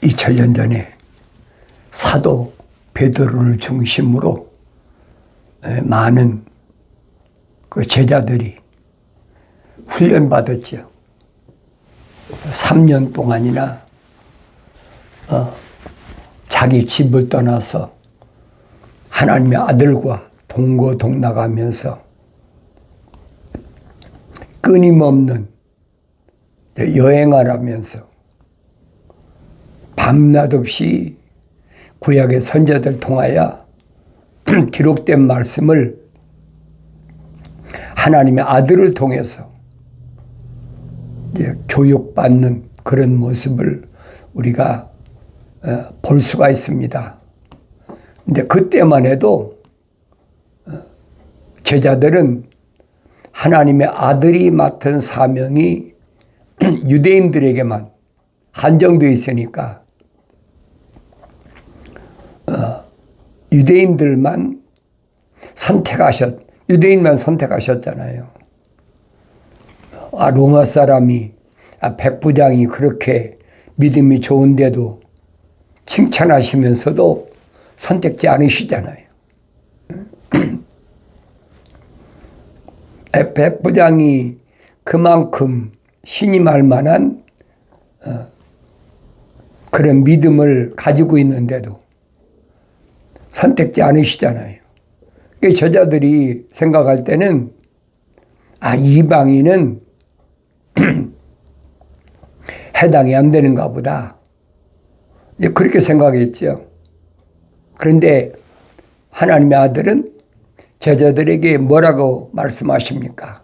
2000년 전에 사도 베드로를 중심으로 많은 그 제자들이 훈련받았죠. 3년 동안이나 자기 집을 떠나서 하나님의 아들과 동거동락하면서 끊임없는 여행을 하면서 밤낮 없이 구약의 선지자들 통하여 기록된 말씀을 하나님의 아들을 통해서 교육받는 그런 모습을 우리가 볼 수가 있습니다. 근데 그때만 해도 제자들은 하나님의 아들이 맡은 사명이 유대인들에게만 한정되어 있으니까 유대인만 선택하셨잖아요. 로마 사람이 백부장이 그렇게 믿음이 좋은데도 칭찬하시면서도 선택지 않으시잖아요. 백부장이 그만큼 신임할 만한 그런 믿음을 가지고 있는데도 선택지 않으시잖아요. 저자들이 생각할 때는 이방인은 해당이 안 되는가 보다. 그렇게 생각했죠. 그런데 하나님의 아들은 제자들에게 뭐라고 말씀하십니까?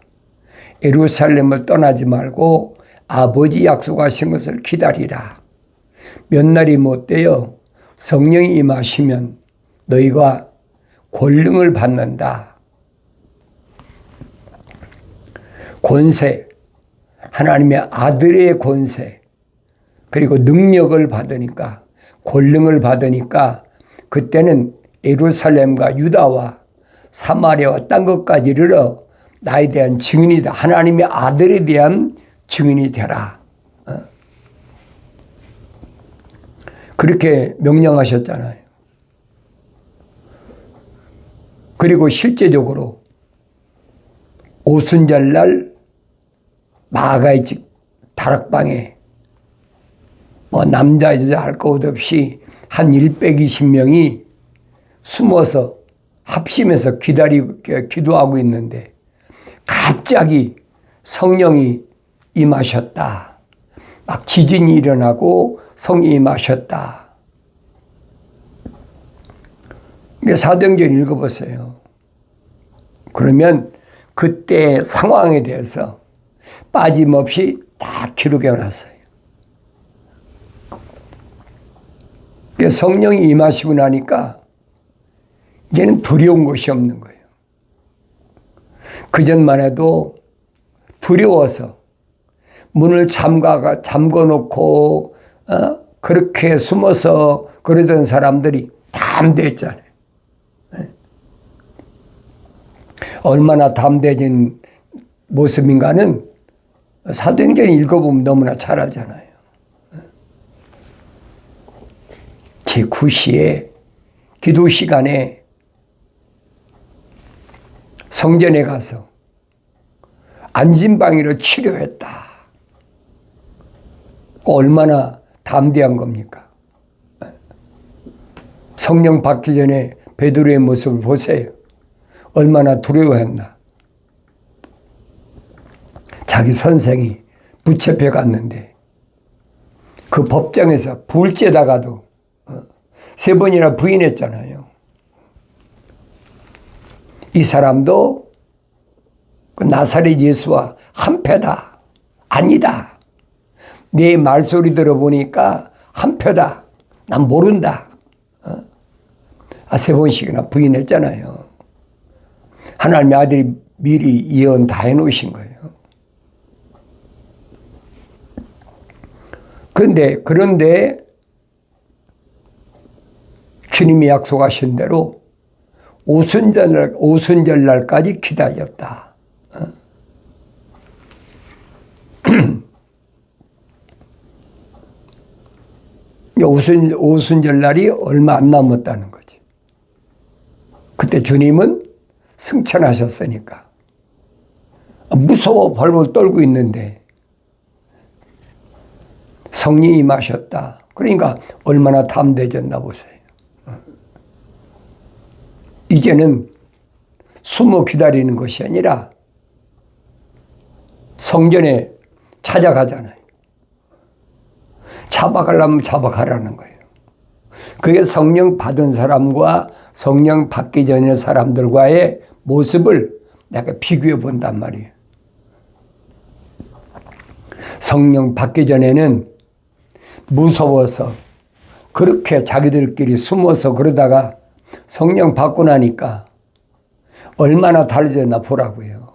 예루살렘을 떠나지 말고 아버지 약속하신 것을 기다리라. 몇 날이 못되어 성령이 임하시면 너희가 권능을 받는다. 권세, 하나님의 아들의 권세, 그리고 능력을 받으니까, 권능을 받으니까 그때는 예루살렘과 유다와 사마리아와 딴 것까지 이르러 나에 대한 증인이다. 하나님의 아들에 대한 증인이 되라. 그렇게 명령하셨잖아요. 그리고 실제적으로 오순절날 마가의 집 다락방에 남자 여자 할 것 없이 한 120명이 숨어서 합심해서 기도하고 있는데 갑자기 성령이 임하셨다. 막 지진이 일어나고 성령이 임하셨다. 사도행전 읽어보세요. 그러면 그때 상황에 대해서 빠짐없이 다 기록해 놨어요. 성령이 임하시고 나니까 이제는 두려운 것이 없는 거예요. 그전만 해도 두려워서 문을 잠궈놓고 그렇게 숨어서 그러던 사람들이 다 담대했잖아요. 얼마나 담대해진 모습인가는 사도행전 읽어보면 너무나 잘 알잖아요. 제9시에 기도 시간에 성전에 가서 안진방위를 치료했다. 얼마나 담대한 겁니까? 성령 받기 전에 베드로의 모습을 보세요. 얼마나 두려워했나. 자기 선생이 붙잡혀 갔는데 그 법정에서 불 쬐다가도 3번이나 부인했잖아요. 이 사람도 그 나사렛 예수와 한패다. 아니다. 네 말소리 들어보니까 한패다. 난 모른다. 3번씩이나 부인했잖아요. 하나님의 아들이 미리 예언 다 해놓으신 거예요. 그런데 주님이 약속하신 대로 오순절날까지 기다렸다. 오순절 날이 얼마 안 남았다는 거지. 그때 주님은 승천하셨으니까. 무서워 벌벌 떨고 있는데 성령이 임하셨다. 그러니까 얼마나 담대해졌나 보세요. 이제는 숨어 기다리는 것이 아니라 성전에 찾아가잖아요. 잡아가려면 잡아가라는 거예요. 그게 성령 받은 사람과 성령 받기 전의 사람들과의 모습을 내가 비교해 본단 말이에요. 성령 받기 전에는 무서워서 그렇게 자기들끼리 숨어서 그러다가 성령 받고 나니까 얼마나 달라졌나 보라고요.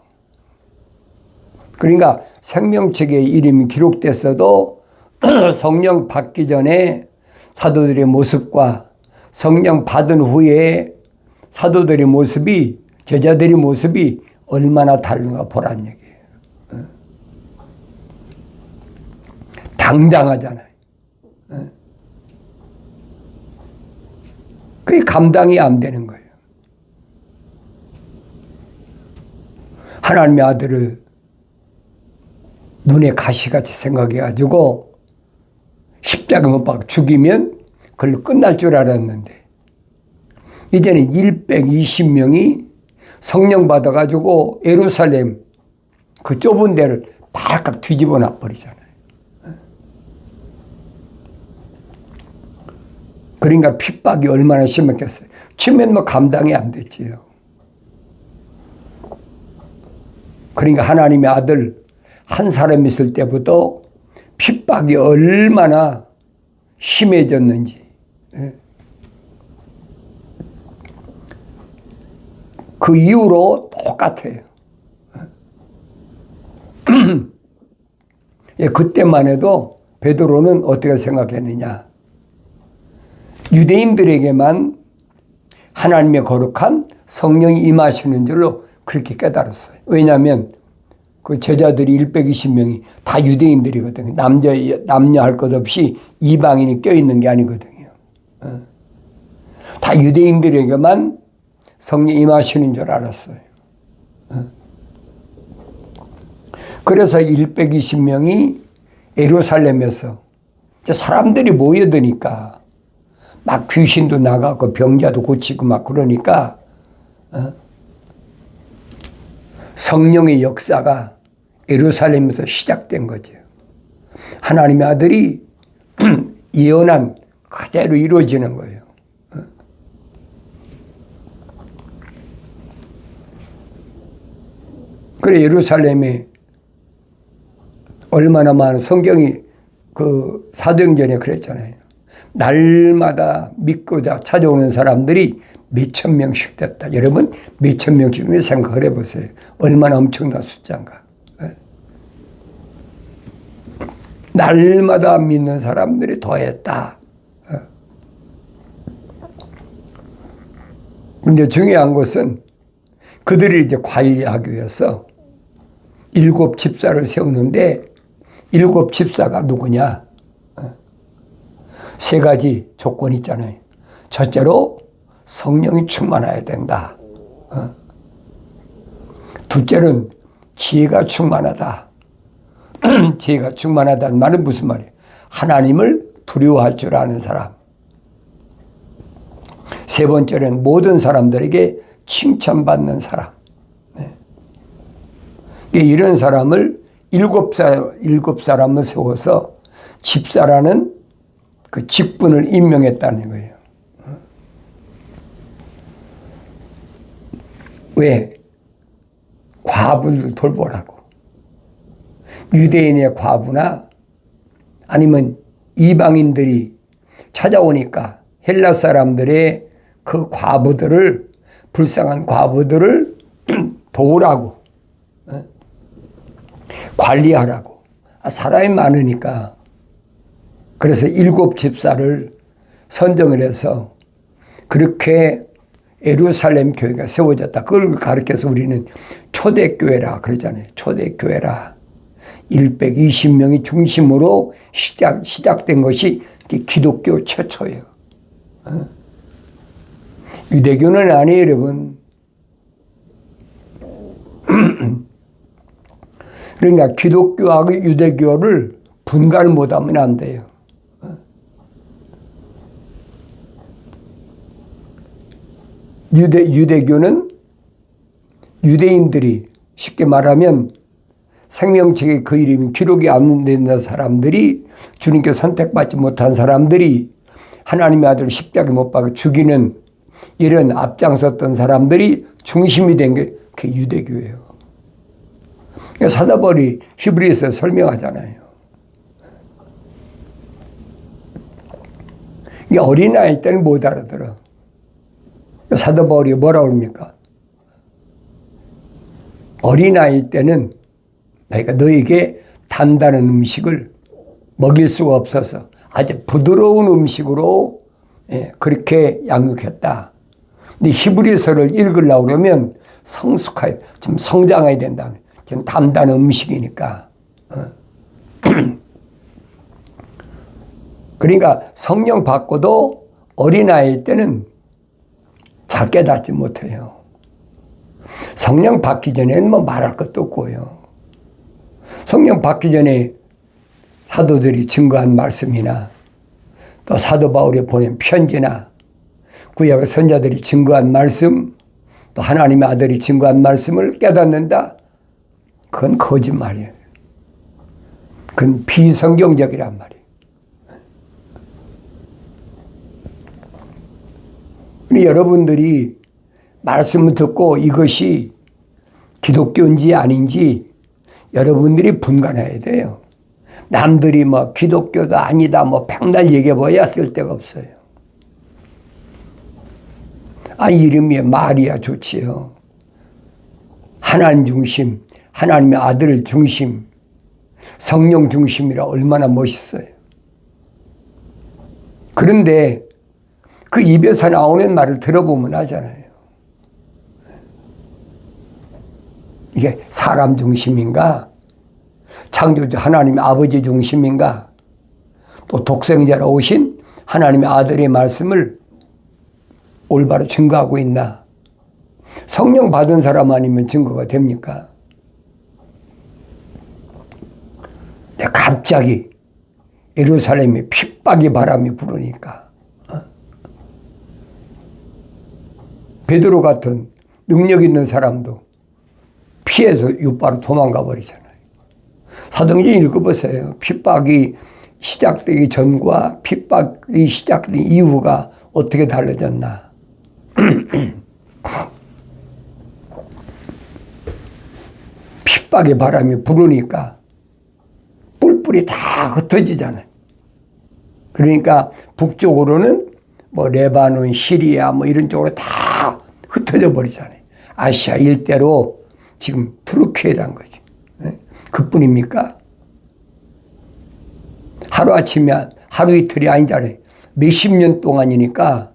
그러니까 생명책에 이름이 기록됐어도 성령 받기 전에 사도들의 모습과 성령 받은 후에 사도들의 모습이, 제자들의 모습이 얼마나 다른가 보란 얘기예요. 당당하잖아요. 그게 감당이 안 되는 거예요. 하나님의 아들을 눈에 가시같이 생각해가지고 십자가 못 박아 죽이면 그걸로 끝날 줄 알았는데 이제는 120명이 성령 받아가지고 예루살렘 그 좁은 데를 발칵 뒤집어 놔버리잖아요. 그러니까 핍박이 얼마나 심했겠어요. 치면 뭐 감당이 안 됐지요. 그러니까 하나님의 아들 한 사람 있을 때부터 핍박이 얼마나 심해졌는지. 그 이후로 똑같아요. 그때만 해도 베드로는 어떻게 생각했느냐. 유대인들에게만 하나님의 거룩한 성령이 임하시는 줄로 그렇게 깨달았어요. 왜냐하면 그 제자들이 120명이 다 유대인들이거든요. 남녀 할 것 없이 이방인이 껴있는 게 아니거든요. 다 유대인들에게만 성령 임하시는 줄 알았어요. 그래서 120명이 예루살렘에서 사람들이 모여드니까 막 귀신도 나가고 병자도 고치고 막 그러니까 성령의 역사가 예루살렘에서 시작된 거죠. 하나님의 아들이 예언한 그대로 이루어지는 거예요. 그래 예루살렘에 얼마나 많은 성경이 그 사도행전에 그랬잖아요. 날마다 믿고자 찾아오는 사람들이 몇천 명씩 됐다. 여러분 몇천 명씩 생각을 해보세요. 얼마나 엄청난 숫자인가. 날마다 믿는 사람들이 더했다. 그런데 중요한 것은 그들이 이제 관리하기 위해서 7 집사를 세우는데 7 집사가 누구냐? 3가지 조건이 있잖아요. 첫째로 성령이 충만해야 된다. 둘째는 지혜가 충만하다. 지혜가 충만하다는 말은 무슨 말이에요? 하나님을 두려워할 줄 아는 사람. 세 번째는 모든 사람들에게 칭찬받는 사람. 이런 사람을 7사람을 세워서 집사라는 그 직분을 임명했다는 거예요. 왜? 과부를 돌보라고. 유대인의 과부나 아니면 이방인들이 찾아오니까 헬라 사람들의 그 과부들을, 불쌍한 과부들을 도우라고, 관리하라고. 사람이 많으니까. 그래서 7 집사를 선정을 해서 그렇게 예루살렘 교회가 세워졌다. 그걸 가르쳐서 우리는 초대교회라 그러잖아요. 초대교회라. 120명이 중심으로 시작된 것이 기독교 최초예요. 유대교는 아니에요, 여러분. 그러니까 기독교하고 유대교를 분간을 못하면 안 돼요. 유대교는 유대인들이 쉽게 말하면 생명책에 그 이름이 기록이 안 된 사람들이, 주님께 선택받지 못한 사람들이, 하나님의 아들 십자가에 못 박아 죽이는 이런 앞장섰던 사람들이 중심이 된 게 그 유대교예요. 그러니까 사도 바울이 히브리서에 설명하잖아요. 어린아이 때는 못 알아들어. 사도 바울이 뭐라고 합니까? 어린아이 때는 그러니까 너에게 단단한 음식을 먹일 수가 없어서 아주 부드러운 음식으로 그렇게 양육했다. 근데 히브리서를 읽으려고 그러면 성숙하여, 좀 성장해야 된다. 좀 단단한 음식이니까. 그러니까 성령 받고도 어린아이 때는 잘 깨닫지 못해요. 성령 받기 전에는 뭐 말할 것도 없고요. 성령 받기 전에 사도들이 증거한 말씀이나 또 사도 바울이 보낸 편지나 구약의 선자들이 증거한 말씀, 또 하나님의 아들이 증거한 말씀을 깨닫는다? 그건 거짓말이에요. 그건 비성경적이란 말이에요. 여러분들이 말씀을 듣고 이것이 기독교인지 아닌지 여러분들이 분간해야 돼요. 남들이 뭐 기독교도 아니다 뭐 백날 얘기해봐야 쓸데가 없어요. 이름이 마리아 좋지요. 하나님 중심, 하나님의 아들 중심, 성령 중심이라 얼마나 멋있어요. 그런데 그 입에서 나오는 말을 들어보면 하잖아요. 이게 사람 중심인가? 창조주 하나님의 아버지 중심인가? 또 독생자로 오신 하나님의 아들의 말씀을 올바로 증거하고 있나? 성령 받은 사람 아니면 증거가 됩니까? 갑자기 예루살렘에 핍박의 바람이 불으니까 베드로 같은 능력 있는 사람도 피해서 곧바로 도망가 버리잖아요. 사도행전 읽어보세요. 핍박이 시작되기 전과 핍박이 시작된 이후가 어떻게 달라졌나. 핍박의 바람이 불으니까 뿔뿔이 다 흩어지잖아요. 그러니까 북쪽으로는 뭐 레바논, 시리아 뭐 이런 쪽으로 다 흩어져 버리잖아요. 아시아 일대로 지금 트루키에란 거죠. 그뿐입니까? 하루아침에 하루 이틀이 아니잖아요. 몇십 년 동안이니까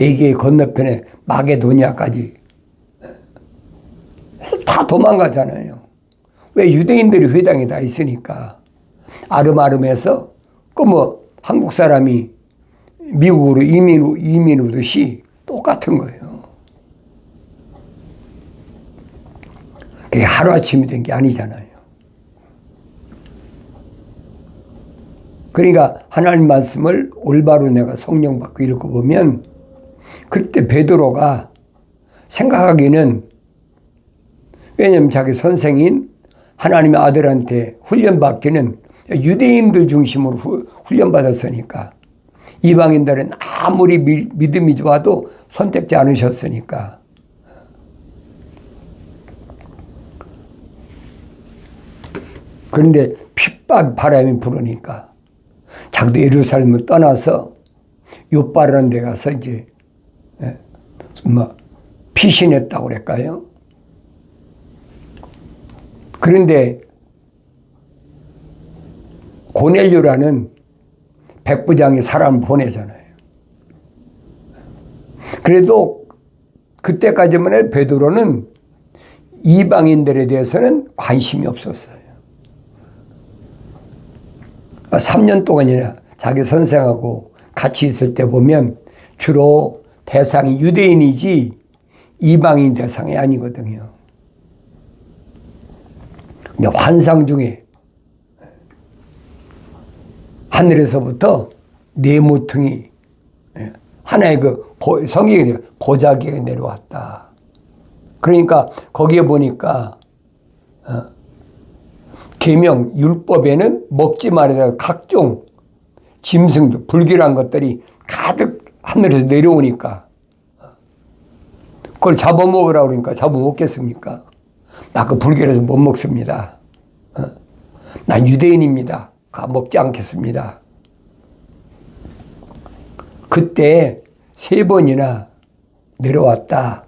에게의 건너편에 마게도니아까지 다 도망가잖아요. 왜? 유대인들이 회당에 다 있으니까. 아름아름해서 그 뭐 한국 사람이 미국으로 이민 오듯이 똑같은 거예요. 그게 하루아침이 된 게 아니잖아요. 그러니까 하나님 말씀을 올바로 내가 성령 받고 읽어보면 그때 베드로가 생각하기는, 왜냐하면 자기 선생인 하나님의 아들한테 훈련받기는 유대인들 중심으로 훈련받았으니까, 이방인들은 아무리 믿음이 좋아도 선택지 않으셨으니까. 그런데 핍박 바람이 불으니까 자기도 예루살렘을 떠나서 욥바라는 데 가서 이제 뭐 피신했다고 그럴까요? 그런데 고넬료라는 백부장이 사람을 보내잖아요. 그래도 그때까지만 해도 베드로는 이방인들에 대해서는 관심이 없었어요. 3년 동안이나 자기 선생하고 같이 있을 때 보면 주로 대상이 유대인이지 이방인 대상이 아니거든요. 근데 환상 중에 하늘에서부터 네 모퉁이 하나의 그 성경이 보자기에 내려왔다. 그러니까 거기에 보니까 계명 율법에는 먹지 말아야 각종 짐승들 불길한 것들이 가득 하늘에서 내려오니까 그걸 잡아먹으라고 그러니까 잡아먹겠습니까? 나 그 불길해서 못 먹습니다. 난 유대인입니다. 먹지 않겠습니다. 그때 3번이나 내려왔다.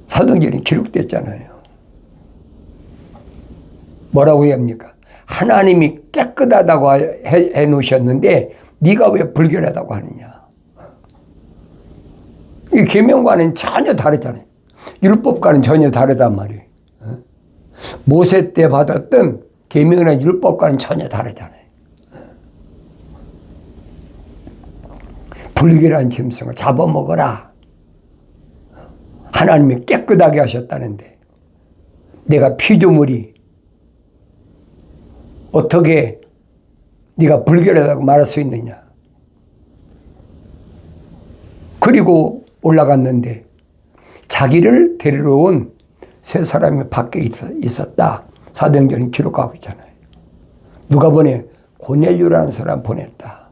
사도행전이 기록됐잖아요. 뭐라고 해야 합니까? 하나님이 깨끗하다고 해 놓으셨는데 네가 왜 불결하다고 하느냐. 이 계명과는 전혀 다르잖아요. 율법과는 전혀 다르단 말이에요. 모세 때 받았던 계명이나 율법과는 전혀 다르잖아요. 불결한 짐승을 잡아먹어라. 하나님이 깨끗하게 하셨다는데 내가 피조물이 어떻게 네가 불결하다고 말할 수 있느냐. 그리고 올라갔는데 자기를 데리러 온 세 사람이 밖에 있었다. 사도행전이 기록하고 있잖아요. 누가 보내? 고넬료라는 사람 보냈다.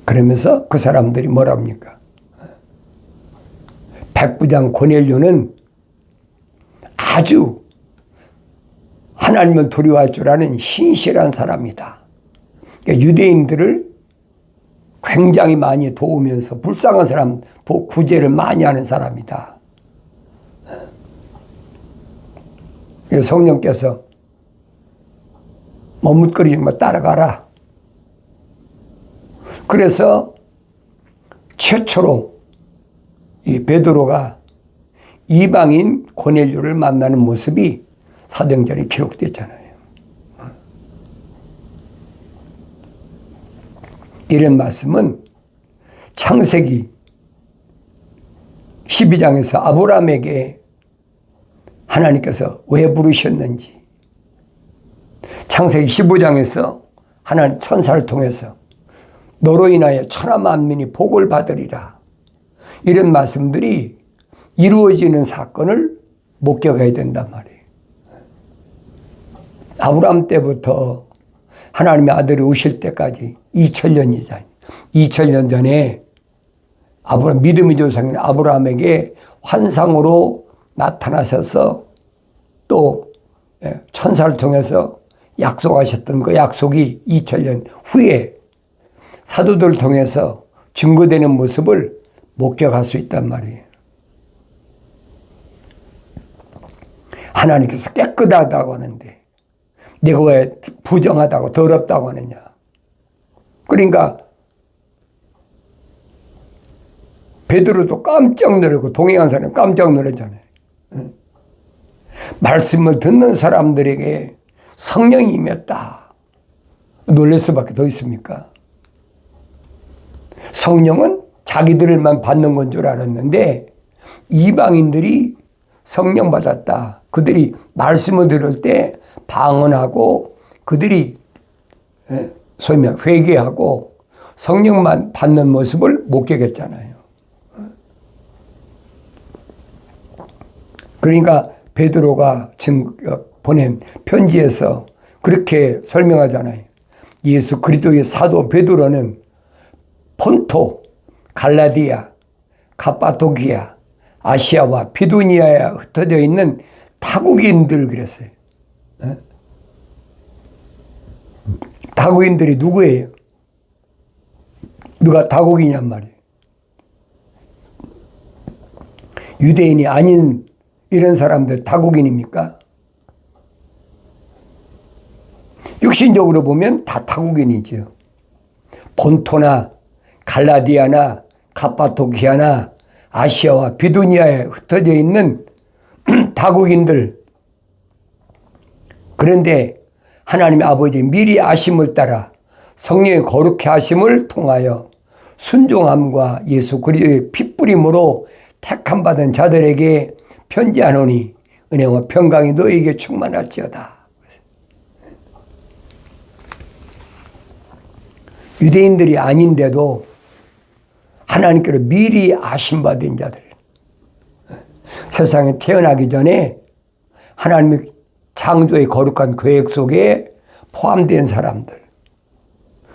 그러면서 그 사람들이 뭐랍니까? 백부장 고넬료는 아주 하나님을 두려워할 줄 아는 신실한 사람이다. 그러니까 유대인들을 굉장히 많이 도우면서 불쌍한 사람 구제를 많이 하는 사람이다. 성령께서 머뭇거리지 마 따라가라. 그래서 최초로 이 베드로가 이방인 고넬료를 만나는 모습이 사도행전에 기록됐잖아요. 이런 말씀은 창세기 12장에서 아브라함에게 하나님께서 왜 부르셨는지, 창세기 15장에서 하나님 천사를 통해서 너로 인하여 천하 만민이 복을 받으리라. 이런 말씀들이 이루어지는 사건을 목격해야 된단 말이에요. 아브라함 때부터 하나님의 아들이 오실 때까지 2000년이잖아요. 2000년 전에 믿음의 조상인 아브라함에게 환상으로 나타나셔서 또 천사를 통해서 약속하셨던 그 약속이 2000년 후에 사도들을 통해서 증거되는 모습을 목격할 수 있단 말이에요. 하나님께서 깨끗하다고 하는데 내가 왜 부정하다고 더럽다고 하느냐. 그러니까 베드로도 깜짝 놀라고 동행한 사람이 깜짝 놀랐잖아요. 말씀을 듣는 사람들에게 성령이 임했다. 놀랄 수밖에 더 있습니까? 성령은 자기들만 받는 건 줄 알았는데 이방인들이 성령 받았다. 그들이 말씀을 들을 때 방언하고 그들이 소위 말해 회개하고 성령만 받는 모습을 목격했잖아요. 그러니까 베드로가 보낸 편지에서 그렇게 설명하잖아요. 예수 그리스도의 사도 베드로는 폰토, 갈라디아, 갑바도기아, 아시아와 비두니아에 흩어져 있는 타국인들 그랬어요. 타국인들이 누구예요? 누가 타국이냔 말이에요. 유대인이 아닌 이런 사람들 타국인입니까? 육신적으로 보면 다 타국인이죠. 본토나 갈라디아나 갑바도기아나 아시아와 비두니아에 흩어져 있는 타국인들 그런데 하나님의 아버지 미리 아심을 따라 성령의 거룩케 하심을 통하여 순종함과 예수 그리스도의 핏부림으로 택함 받은 자들에게 편지하노니 은혜와 평강이 너에게 충만할지어다. 유대인들이 아닌데도 하나님께로 미리 아심받은 자들, 세상에 태어나기 전에 하나님의 창조의 거룩한 계획 속에 포함된 사람들,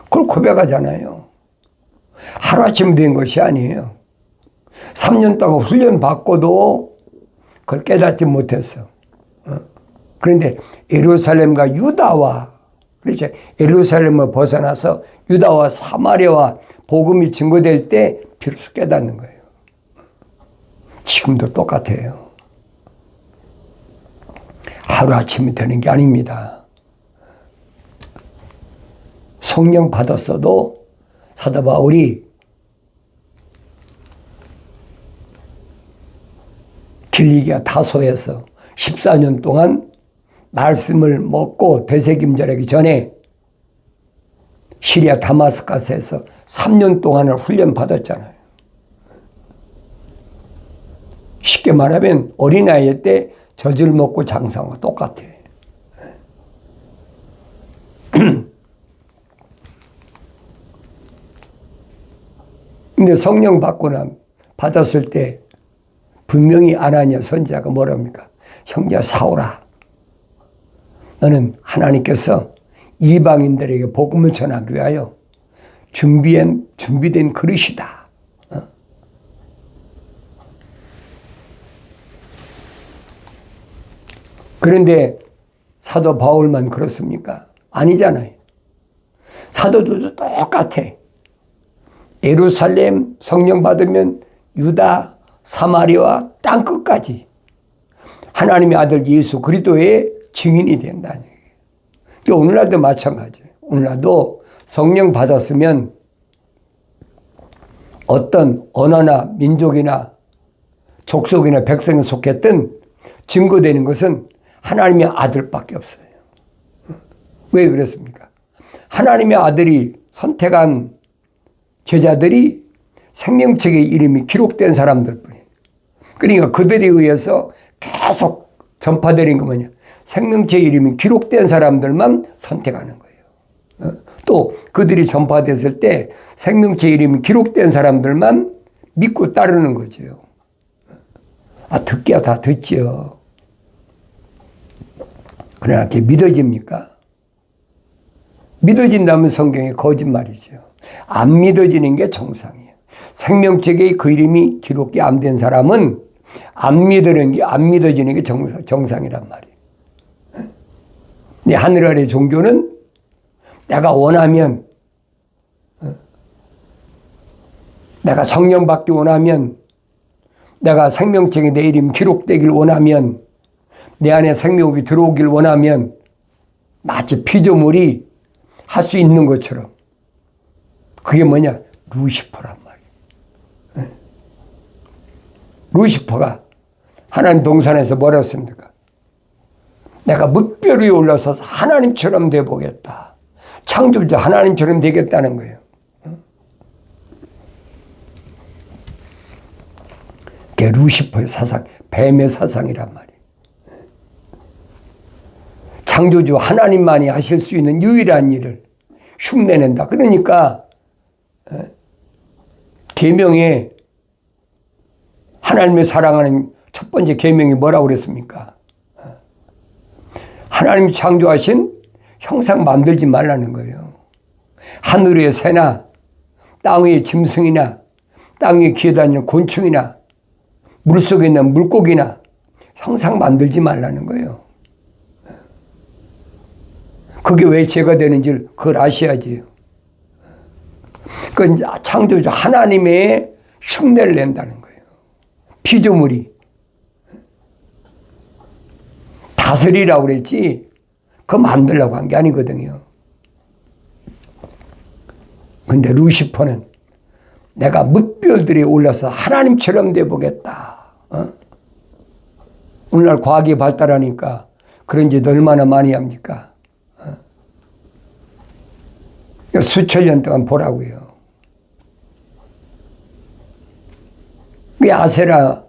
그걸 고백하잖아요. 하루아침에 된 것이 아니에요. 3년 동안 훈련받고도 그걸 깨닫지 못했어. 그런데 예루살렘과 유다와, 그렇죠, 예루살렘을 벗어나서 유다와 사마리아와 복음이 증거될 때 비로소 깨닫는 거예요. 지금도 똑같아요. 하루아침에 되는 게 아닙니다. 성령 받았어도 사도 바울이 길리기아 다소에서 14년 동안 말씀을 먹고 되새김질하기 전에 시리아 다마스커스에서 3년 동안을 훈련받았잖아요. 쉽게 말하면 어린아이 때 젖을 먹고 장사하고 똑같아. 근데 성령 받았을 때 분명히 아나니아 선지자가 뭐랍니까? 형제야 사오라. 너는 하나님께서 이방인들에게 복음을 전하기 위하여 준비된 그릇이다. 그런데 사도 바울만 그렇습니까? 아니잖아요. 사도들도 똑같아. 예루살렘 성령 받으면 유다, 사마리아와 땅끝까지 하나님의 아들 예수 그리스도의 증인이 된다는 얘기예요. 오늘날도 마찬가지예요. 오늘날도 성령 받았으면 어떤 언어나 민족이나 족속이나 백성에 속했든 증거되는 것은 하나님의 아들밖에 없어요. 왜 그렇습니까? 하나님의 아들이 선택한 제자들이 생명책의 이름이 기록된 사람들 뿐이에요. 그러니까 그들에 의해서 계속 전파되는 거 뭐냐? 생명책의 이름이 기록된 사람들만 선택하는 거예요. 또 그들이 전파됐을 때 생명책의 이름이 기록된 사람들만 믿고 따르는 거죠. 듣기야 다 듣지요. 그러나 그게 믿어집니까? 믿어진다면 성경이 거짓말이죠. 안 믿어지는 게 정상이에요. 생명책에 그 이름이 기록이 안 된 사람은 안 믿어지는 게 정상이란 말이에요. 근데 하늘 아래 종교는 내가 원하면, 내가 성령 받기 원하면, 내가 생명책에 내 이름 기록되길 원하면, 내 안에 생명이 들어오길 원하면 마치 피조물이 할 수 있는 것처럼. 그게 뭐냐? 루시퍼란 말이에요. 루시퍼가 하나님 동산에서 뭐라고 했습니까? 내가 뭇별 위에 올라서서 하나님처럼 돼보겠다. 창조자 하나님처럼 되겠다는 거예요. 그게 루시퍼의 사상, 뱀의 사상이란 말이에요. 창조주 하나님만이 하실 수 있는 유일한 일을 흉내낸다. 그러니까 계명에 하나님을 사랑하는 첫 번째 계명이 뭐라고 그랬습니까? 하나님 창조하신 형상 만들지 말라는 거예요. 하늘 위의 새나 땅 위의 짐승이나 땅 위에 기어다니는 곤충이나 물속에 있는 물고기나 형상 만들지 말라는 거예요. 그게 왜 죄가 되는지를 그걸 아셔야지요. 그 창조주 하나님의 흉내를 낸다는 거예요. 피조물이 다스리라고 그랬지 그거 만들려고 한 게 아니거든요. 근데 루시퍼는 내가 뭇별들이 올라서 하나님처럼 돼보겠다. 오늘날 과학이 발달하니까 그런 짓 얼마나 많이 합니까? 수천 년 동안 보라고요. 아세라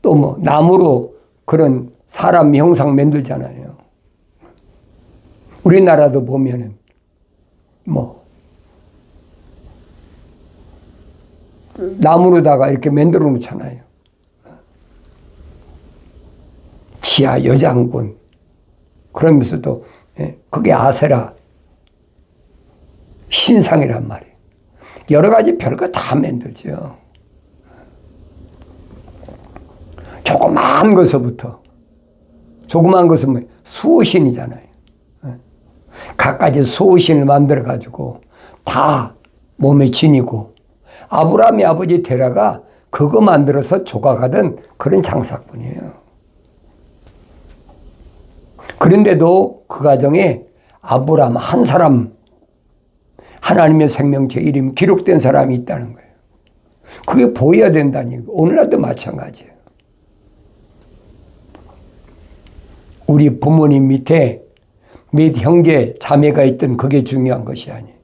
또 뭐 나무로 그런 사람 형상 만들잖아요. 우리나라도 보면은 뭐 나무로다가 이렇게 만들어 놓잖아요. 지하 여장군. 그러면서도 그게 아세라 신상이란 말이에요. 여러 가지 별거 다 만들죠. 조그마한 것부터 조그마한 것은 뭐 수호신이잖아요. 갖가지 수호신을 만들어 가지고 다 몸에 지니고 아브라함의 아버지 데라가 그거 만들어서 조각하던 그런 장사꾼이에요. 그런데도 그 가정에 아브라함 한 사람 하나님의 생명체 이름이 기록된 사람이 있다는 거예요. 그게 보여야 된다는 얘기고 오늘날도 마찬가지예요. 우리 부모님 밑에 몇 형제 자매가 있던 그게 중요한 것이 아니에요.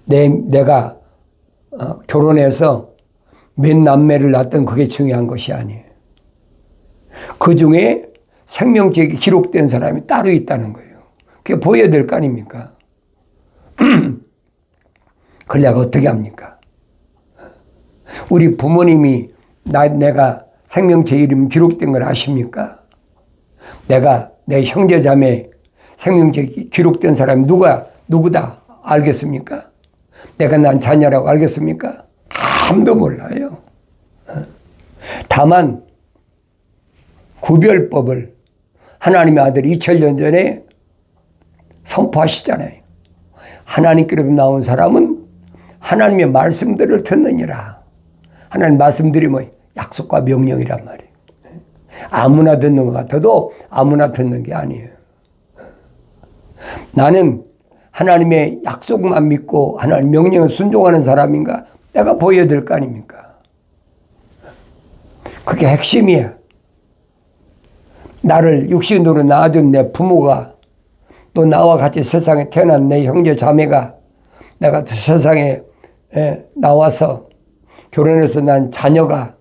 내가 결혼해서 몇 남매를 낳았던 그게 중요한 것이 아니에요. 그 중에 생명책이 기록된 사람이 따로 있다는 거예요. 그게 보여야 될 거 아닙니까? 그걸 내가 어떻게 합니까? 우리 부모님이 내가 생명체 이름 기록된 걸 아십니까? 내가 내 형제 자매 생명체 기록된 사람이 누구다 알겠습니까? 내가 난 자녀라고 알겠습니까? 아무도 몰라요. 다만 구별법을 하나님의 아들이 2000년 전에 선포하시잖아요. 하나님께로 나온 사람은 하나님의 말씀들을 듣느니라. 하나님 말씀들이 뭐 약속과 명령이란 말이에요. 아무나 듣는 것 같아도 아무나 듣는 게 아니에요. 나는 하나님의 약속만 믿고 하나님 명령에 순종하는 사람인가? 내가 보여야 될 거 아닙니까? 그게 핵심이야. 나를 육신으로 낳아준 내 부모가 또 나와 같이 세상에 태어난 내 형제 자매가 내가 세상에 나와서 결혼해서 난 자녀가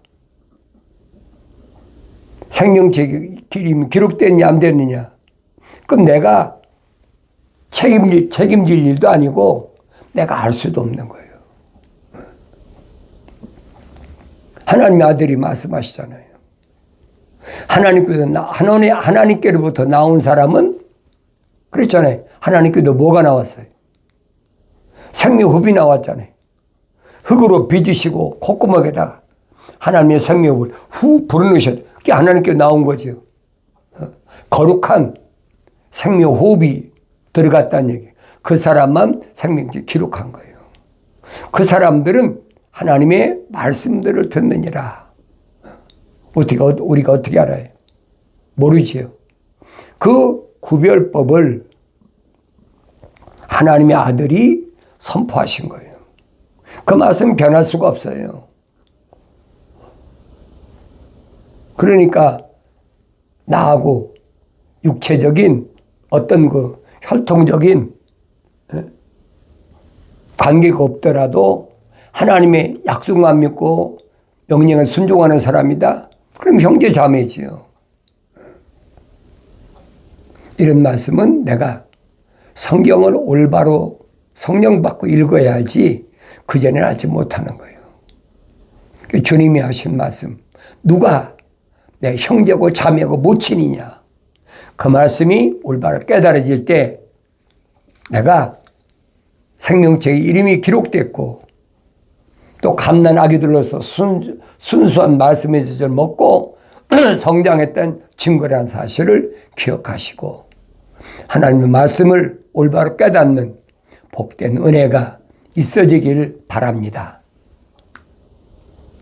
생명체 이름이 기록됐냐 안 됐느냐 그건 내가 책임질 일도 아니고 내가 알 수도 없는 거예요. 하나님의 아들이 말씀하시잖아요. 하나님께로부터 나온 사람은 그랬잖아요. 하나님께도 뭐가 나왔어요? 생명흡이 나왔잖아요. 흙으로 빚으시고 콧구멍에다가 하나님의 생명을 후 불어넣으셨죠. 그게 하나님께 나온 거죠. 거룩한 생명호흡이 들어갔다는 얘기예요. 그 사람만 생명체 기록한 거예요. 그 사람들은 하나님의 말씀들을 듣느니라. 우리가 어떻게 알아요? 모르지요. 그 구별법을 하나님의 아들이 선포하신 거예요. 그 말씀 변할 수가 없어요. 그러니까 나하고 육체적인 어떤 그 혈통적인 관계가 없더라도 하나님의 약속만 믿고 명령에 순종하는 사람이다. 그럼 형제 자매지요. 이런 말씀은 내가 성경을 올바로 성령 받고 읽어야 알지 그 전에는 알지 못하는 거예요. 주님이 하신 말씀 누가 내 형제고 자매고 모친이냐 그 말씀이 올바로 깨달아질 때 내가 생명체의 이름이 기록됐고 또 갓난 아기들로서 순수한 말씀의 젖을 먹고 성장했던 증거라는 사실을 기억하시고 하나님의 말씀을 올바로 깨닫는 복된 은혜가 있어지길 바랍니다.